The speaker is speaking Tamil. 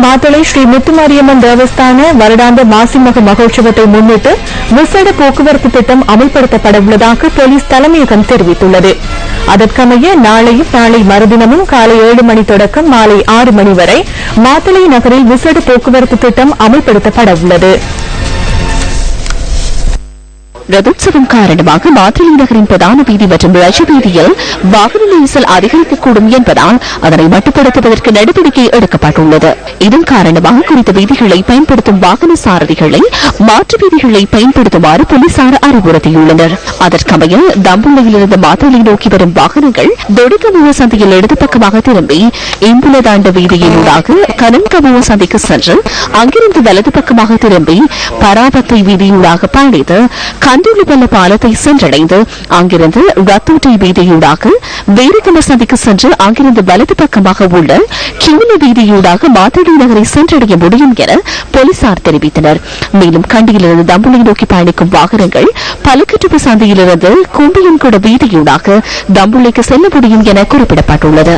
மாத்தளை ஸ்ரீ முத்துமாரியம்மன் தேவஸ்தான வருடாந்த மாசிமக மகோற்சவத்தை முன்னிட்டு விசேட போக்குவரத்து திட்டம் அமல்படுத்தப்பட உள்ளதாக போலீஸ் தலைமையகம் தெரிவித்துள்ளது. அதற்கமைய நாளை மறுதினமும் காலை 7 மணி தொடக்கம் மாலை 6 மணி வரை மாத்தளை நகரில் விசேட போக்குவரத்து திட்டம் அமல்படுத்தப்பட உள்ளது. ரதோத்சவம் காரணமாக மாத்தளை நகரின் பிரதான வீதி மற்றும் ரஜ வீதியில் வாகன நெரிசல் அதிகரிக்கக்கூடும் என்பதால் அதனை மட்டுப்படுத்துவதற்கு நடவடிக்கை எடுக்கப்பட்டுள்ளது. இதன் காரணமாக குறித்த வீதிகளை பயன்படுத்தும் வாகன சாரதிகளை மாற்று வீதிகளை பயன்படுத்துமாறு போலீசார் அறிவுறுத்தியுள்ளனர். அதற்கமைய தம்புள்ளையிலிருந்து மாத்தளை நோக்கி வரும் வாகனங்கள் தொடுகமுவ சந்தையில் இடது பக்கமாக திரும்பி இம்புலதாண்ட வீதியினூடாக கனன்கமுவ சந்தைக்கு சென்று அங்கிருந்து வலது பக்கமாக திரும்பி பராபத்தை வீதியூடாக பயணித்து கண்டுளிப்பல்ல பாலத்தை சென்றடைந்து அங்கிருந்து ரத்தோட்டை வீதியூடாக வேறுகம சந்திக்கு சென்று அங்கிருந்து வலது பக்கமாக உள்ள கிவுன வீதியூடாக மாத்தளை நகரை சென்றடைய முடியும் என போலீசார் தெரிவித்தனர். மேலும் கண்டியிலிருந்து தம்புளை நோக்கி பயணிக்கும் வாகனங்கள் பலக்கட்டுப்பு சந்தையிலிருந்து கும்பியன்குட வீதியூடாக தம்புளைக்கு செல்ல முடியும் என குறிப்பிடப்பட்டுள்ளது.